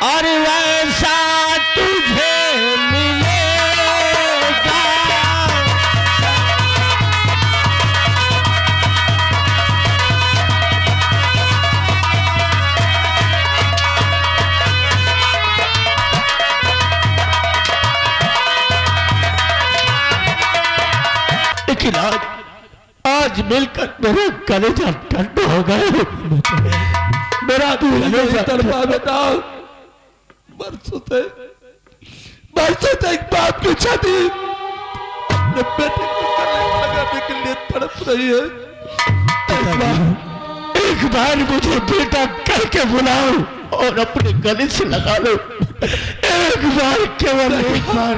और वैसा तुझे मिलेगा। लेकिन आज मिलकर मेरे कलेजा ठंड हो गए। मेरा कलेजा तड़पा बेटा। बरसों से एक बाप की छाती अपने बेटे को गले लगाने के लिए तड़प रही है। एक बार मुझे बेटा कह के बुलाओ और अपने गले से लगा लो। एक बार, केवल एक बार।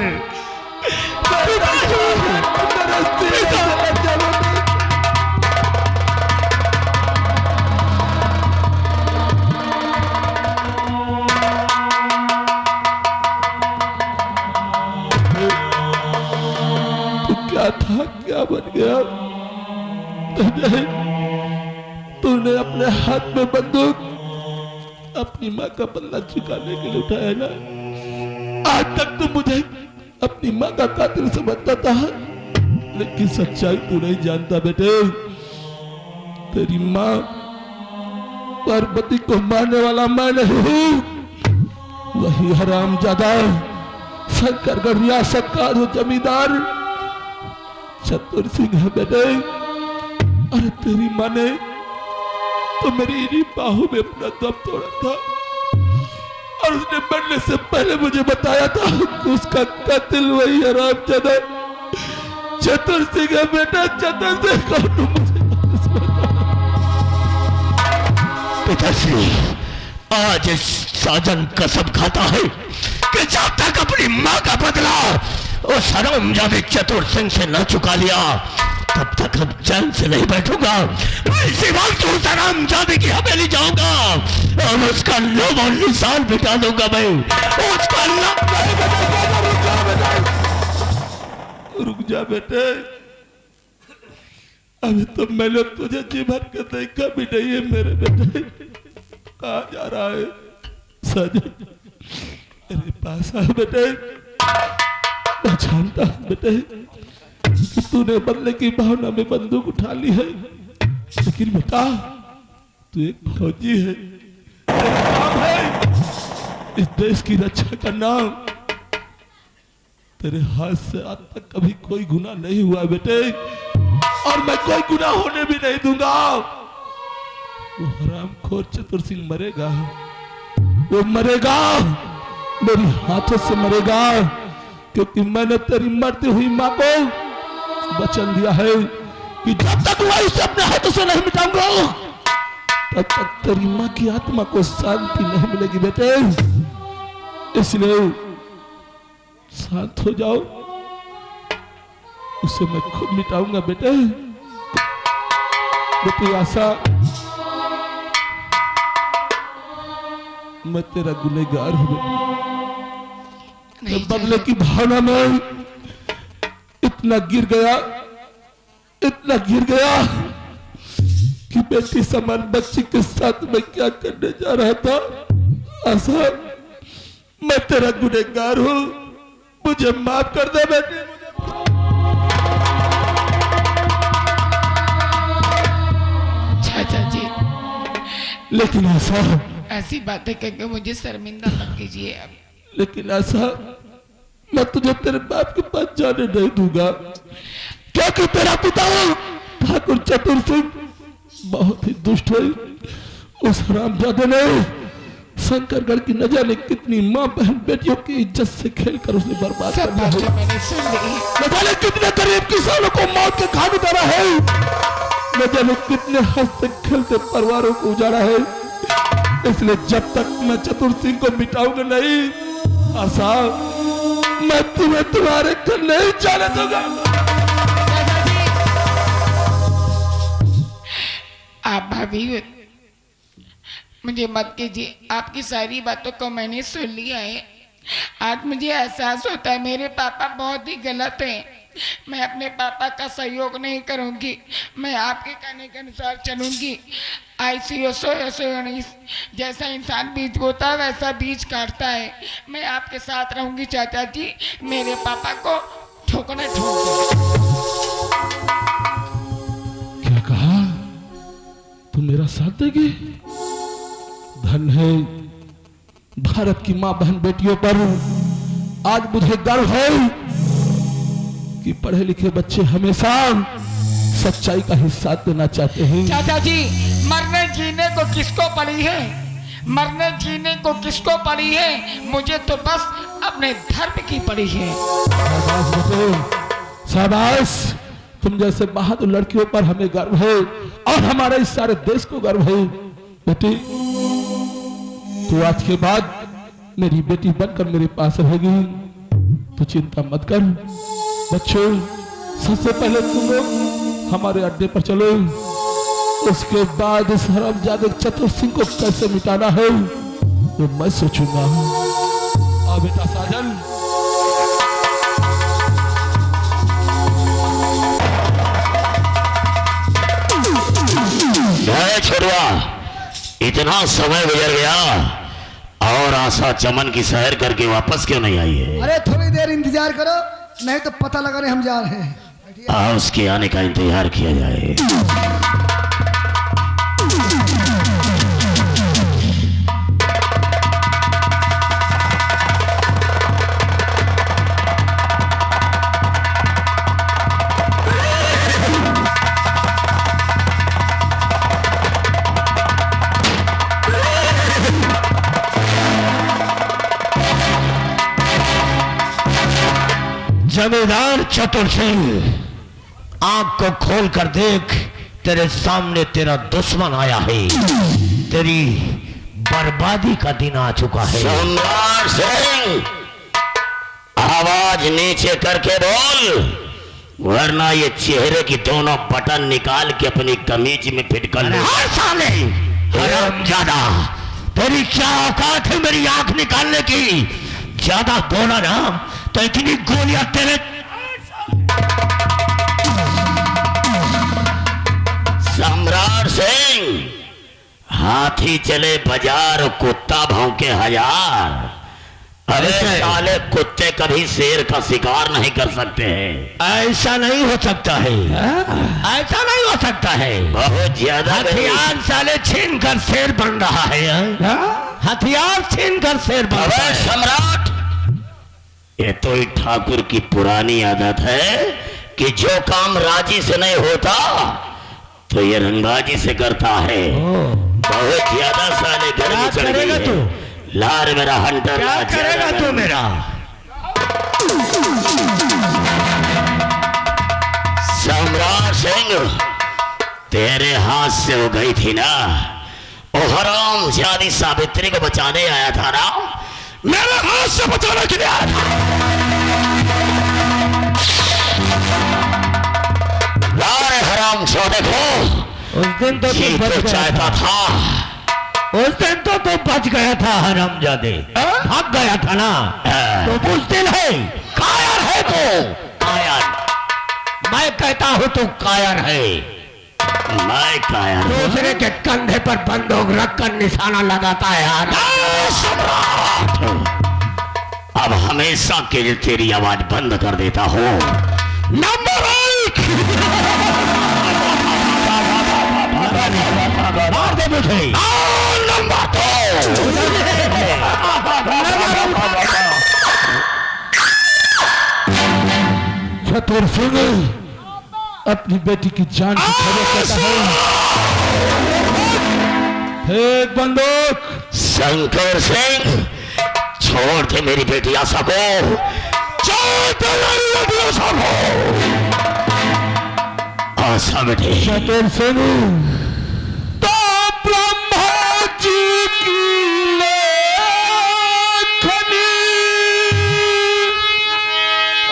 था क्या बन गया? तूने अपने हाथ में बंदूक अपनी माँ का बदला चुकाने के लिए उठाया ना। आज तक तू मुझे अपनी माँ का कातिल समझता था, लेकिन सच्चाई तू नहीं जानता बेटे। तेरी माँ पार्वती को मारने वाला मैं नहीं हूँ, वही हरामजादा शंकरगढ़ रियासत का जो जमींदार चतुर सिंह है बेटे। अरे तेरी माँ ने तो मेरी इन्हीं बाहों में अपना दम तोड़ा था और उसने मरने से पहले मुझे बताया था कि उसका कातिल वही हरामजादा चतुर सिंह है बेटा। चतुर सिंह को मुझे पिताश्री आज साजन कसम खाता है कि जब तक अपनी माँ का बदला उस हरामजादे चतुर सिंह से न चुका लिया तब तक हम चैन से नहीं बैठूंगा। इसी वक्त उस हरामजादे की हवेली जाऊंगा और उसका नाम और निशान मिटा दूंगा मैं। उसका नाम रुक जा बेटे। अभी तो मैंने तुझे जी भर के देखा भी नहीं है मेरे बेटे। कहाँ जा रहा है साजन? मेरे पास आ बेटे। मैं जानता हूं बेटे कि तूने बदले की भावना में बंदूक उठा ली है, लेकिन बेटा तू एक फौजी है। तेरा काम है इस देश की रक्षा करना। तेरे हाथ से आज तक कभी कोई गुनाह नहीं हुआ बेटे, और मैं कोई गुनाह होने भी नहीं दूंगा। वो हरामखोर चतुर सिंह मरेगा, वो मरेगा, मेरी हाथों से मरेगा, क्योंकि मैंने तेरी मरती हुई माँ को वचन दिया है कि जब तक मैं उसे अपने हाथों से नहीं मिटाऊंगा तब तक तेरी माँ की आत्मा को शांति नहीं मिलेगी बेटे। इसलिए शांत हो जाओ, उसे मैं खुद मिटाऊंगा बेटे। बेटी आशा, मैं तेरा गुनहगार हूं बेटा। बदले की भावना में इतना गिर गया कि बेटी समान बच्ची के साथ मैं क्या करने जा रहा था। आशा, मैं तेरा गुनहगार हूं, मुझे माफ कर दे बेटी। चाचा जी, लेकिन आशा, ऐसी बातें करके मुझे शर्मिंदा मत कीजिए। अब लेकिन आशा, मैं तुझे तेरे बाप के पास जाने नहीं दूंगा, क्योंकि तेरा पिता ठाकुर चतुर सिंह बहुत ही दुष्ट है। उस हरामजादे ने शंकरगढ़ की न जाने कितनी माँ बहन बेटियों की इज्जत से खेलकर उसने बर्बाद कर दिया है। मैंने सुन ली। न जाने कितने गरीब किसानों को मौत के घाट उतारा है, न जाने कितने हंसते खेलते परिवारों को उजाड़ा है। इसलिए जब तक मैं चतुर सिंह को मिटाऊंगा नहीं, आशा, मैं तुम्हें तुम्हारे घर नहीं जाने दूंगा। आप भाभी मुझे मत कीजिए, आपकी सारी बातों को मैंने सुन लिया है। आज मुझे एहसास होता है मेरे पापा बहुत ही गलत हैं। मैं अपने पापा का सहयोग नहीं करूंगी। मैं आपके कहने के अनुसार चलूंगी। ICO 119 जैसा इंसान बीज बोता है वैसा बीज काटता है। मैं आपके साथ रहूंगी चाचा जी। मेरे पापा को ठोकना ठोक। क्या कहा? तुम मेरा साथ देगी? धन है भारत की मां बहन बेटियों पर। आज मुझे गर्व है कि पढ़े लिखे बच्चे हमेशा सच्चाई का ही साथ देना चाहते हैं। चाचा जी, मरने जीने को किसको पड़ी है? मरने जीने को किसको पड़ी है? मुझे तो बस अपने धर्म की पड़ी है। शाबाश बेटे, शाबाश। तुम जैसे बहादुर लड़कियों पर हमें गर्व है और हमारे इस सारे देश को गर्व है। बेटी, तू आज के बाद मेरी बेटी बनकर मेरे पास रहेगी। तू चिंता मत कर। बच्चों, सबसे पहले तुम लोग हमारे अड्डे पर चलो। उसके बाद इस हरामजादे चतुर सिंह को कैसे मिटाना है वो मैं सोचूंगा। आ बेटा साजन। छोड़वा, इतना समय गुजर गया और आशा चमन की सैर करके वापस क्यों नहीं आई है? अरे थोड़ी देर इंतजार करो, नहीं तो पता लगा रहे हम जा रहे हैं। उसके आने का इंतजार किया जाए। जमींदार चतुर सिंह, आंख को खोल कर देख, तेरे सामने तेरा दुश्मन आया है। तेरी बर्बादी का दिन आ चुका है। जमींदार सिंह, आवाज नीचे करके बोल, वरना ये चेहरे की दोनों बटन निकाल के अपनी कमीज में फिट कर ले। साले हरामजादा, तेरी क्या औकात है मेरी आंख निकालने की? ज्यादा बोला ना तो इतनी गोलियां तेरे। सम्राट सिंह, हाथी चले बाजार और कुत्ता भौंके हजार। अरे साले कुत्ते कभी शेर का शिकार नहीं कर सकते हैं। ऐसा नहीं हो सकता है, ऐसा नहीं हो सकता है। बहुत ज्यादा हथियार साले छीन कर शेर बन रहा है। हथियार छीन कर शेर बन रहा है। सम्राट, ये तो एक ठाकुर की पुरानी आदत है कि जो काम राजी से नहीं होता तो ये रंगबाजी से करता है। बहुत ज्यादा साले गर्मी चढ़ गई है। तू लार मेरा हंटर, क्या करेगा तू मेरा? सम्राट सिंह, तेरे हाथ से हो गई थी ना वो हराम जादी सावित्री को बचाने आया था ना, मेरे हाथ से बचाने के लिए आया था। लारे हराम चौधे को उस दिन तो ये तो चाहता था। उस दिन तो तू बच गया था हरामजादे, भाग गया था ना। तो बुज़दिल है, कायर है तू, कायर। मैं कहता हूँ तू कायर है। मैं कायर हूं। दूसरे के कंधे पर बंदूक रखकर निशाना लगाता है यार। सम्राट, अब हमेशा के लिए तेरी आवाज बंद कर देता हूँ। नंबर 1, मार दे मुझे। नंबर 2, चतुर सिंह अपनी बेटी की जान की खबर कहता है। एक बंदूक। शंकर सिंह, छोड़ दे मेरी बेटी आशा को, छोड़ दे मेरी बेटी आशा को। आशा बेटी। चतुर सिंह, तो ब्रह्मा जी की लेखनी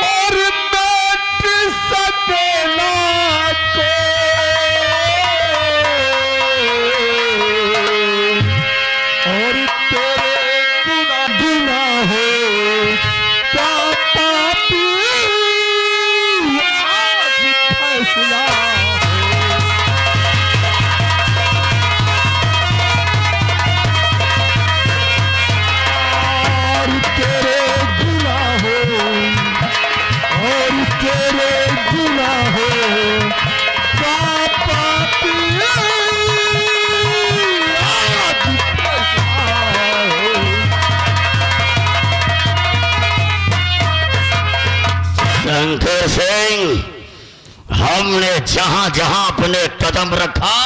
और मिट सके ना और तेरे गुनाह हो का पापी शंकर सिंह, हमने जहां जहां अपने कदम रखा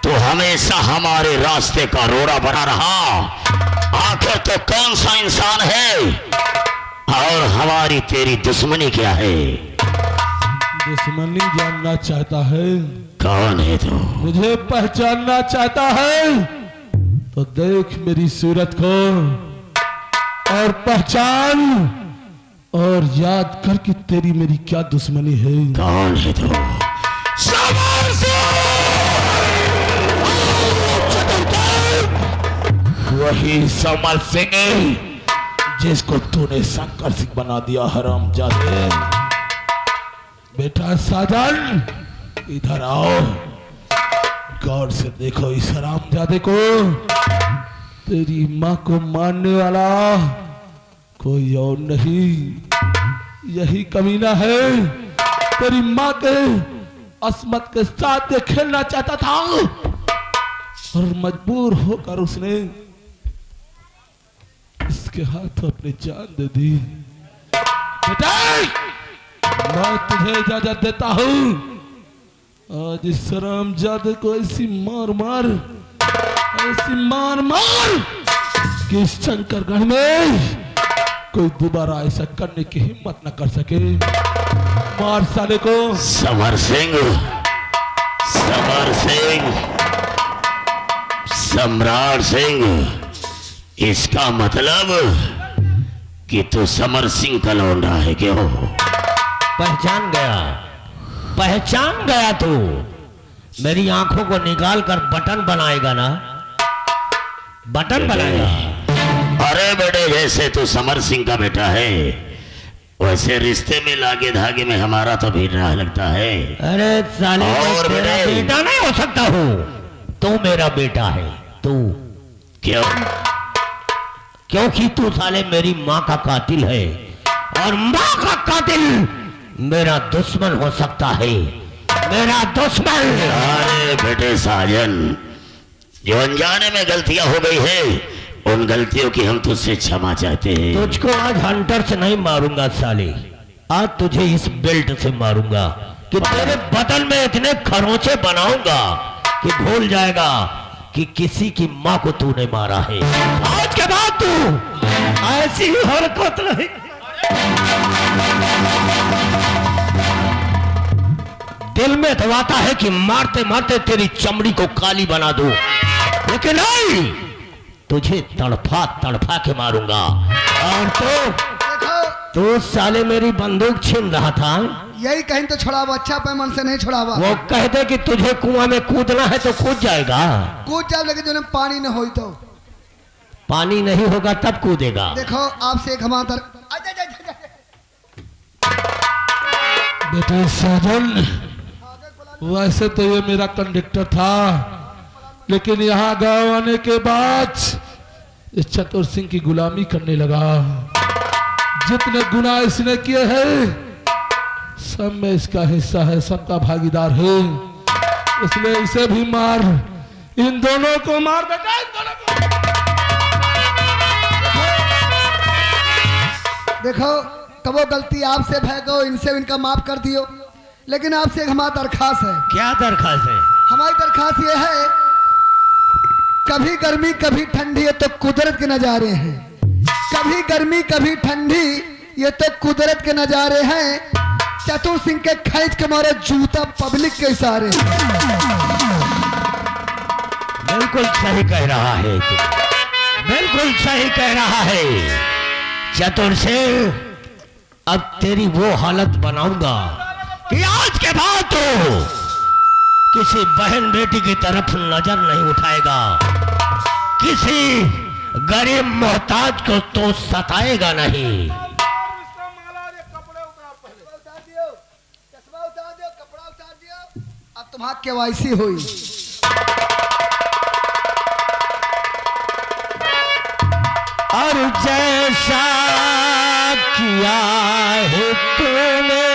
तो हमेशा हमारे रास्ते का रोड़ा बना रहा। आखिर तो कौन सा इंसान है और हमारी तेरी दुश्मनी क्या है? दुश्मनी जानना चाहता है? कौन है तू? मुझे पहचानना चाहता है तो देख मेरी सूरत को और पहचान और याद कर कि तेरी मेरी क्या दुश्मनी है। कौन है तू? समर सिंह! वही समर सिंह जिसको तूने शंकर सिंह बना दिया हरामजादे। बेटा साजन, इधर आओ, गौर से देखो इस हरामजादे को। तेरी माँ को मारने वाला कोई और नहीं, यही कमीना है। तेरी माँ के अस्मत के साथ ये खेलना चाहता था और मजबूर होकर उसने इसके हाथ अपनी जान दे दी। बेटा, मैं तुझे इजाजत देता हूं। आज इस हरामजादे को ऐसी मार मार कि इस शंकरगढ़ में कोई दोबारा ऐसा करने की हिम्मत न कर सके। मार साले को। समर सिंह, समर सिंह, सम्राट सिंह, इसका मतलब कि तू समर सिंह का लौंडा है क्यों? पहचान गया तू। मेरी आंखों को निकाल कर बटन बनाएगा ना? बटन बनाएगा। अरे बेटे, जैसे तू समर सिंह का बेटा है वैसे रिश्ते में लागे धागे में हमारा तो भी राह लगता है। अरे साले, और मैं तेरा बेटा नहीं हो सकता हूँ। तू मेरा बेटा है। तू क्यों? क्योंकि तू साले मेरी माँ का कातिल है और माँ का कातिल मेरा दुश्मन हो सकता है। मेरा दुश्मन। अरे बेटे साजन, जो अनजाने में गलतियां हो गई है उन गलतियों की हम तुझसे क्षमा चाहते हैं। तुझको आज हंटर से नहीं मारूंगा साले, आज तुझे इस बेल्ट से मारूंगा कि तेरे बदन में इतने खरोंचे बनाऊंगा कि भूल जाएगा कि किसी की माँ को तूने मारा है। आज के बाद तू ऐसी हरकत नहीं। दिल में दबाता है कि मारते मारते तेरी चमड़ी को काली बना दूं, लेकिन नहीं, तुझे तड़फा तड़फा के मारूंगा। और तो साले मेरी बंदूक छीन रहा था। यही कहीं तो छुड़ावा, अच्छा पैमान से नहीं छुड़ावा। वो कहते कि तुझे कुआं में कूदना है तो कूद जाएगा। कूद जाओ, लेकिन जो पानी न हो तो पानी नहीं होगा तब कूदेगा। देखो आपसे एक हमारा बेटे साजन, वैसे तो ये मेरा कंडक्टर था, लेकिन यहाँ गांव आने के बाद इस चतुर सिंह की गुलामी करने लगा। जितने गुनाह इसने किए हैं सब में इसका हिस्सा है, सबका भागीदार है। इसलिए इसे भी मार, इन दोनों को मार बेटा, इन दोनों को। देखो कबो गलती आपसे भैगो, इनसे इनका माफ कर दियो, लेकिन आपसे एक हमारा दरखास्त है। क्या दरखास्त है? हमारी दरखास्त ये है, कभी गर्मी कभी ठंडी, ये तो कुदरत के नजारे हैं। कभी गर्मी कभी ठंडी, ये तो कुदरत के नजारे हैं। चतुर सिंह के खींच के मारे जूता पब्लिक के इशारे। बिल्कुल सही कह रहा है तू, बिल्कुल सही कह रहा है चतुर सिंह। अब तेरी वो हालत बनाऊंगा कि आज के बाद तो किसी बहन बेटी की तरफ नजर नहीं उठाएगा, किसी गरीब मोहताज को तो सताएगा नहीं। अब तुम्हारा केवाईसी हुई। और जैसा किया है तूने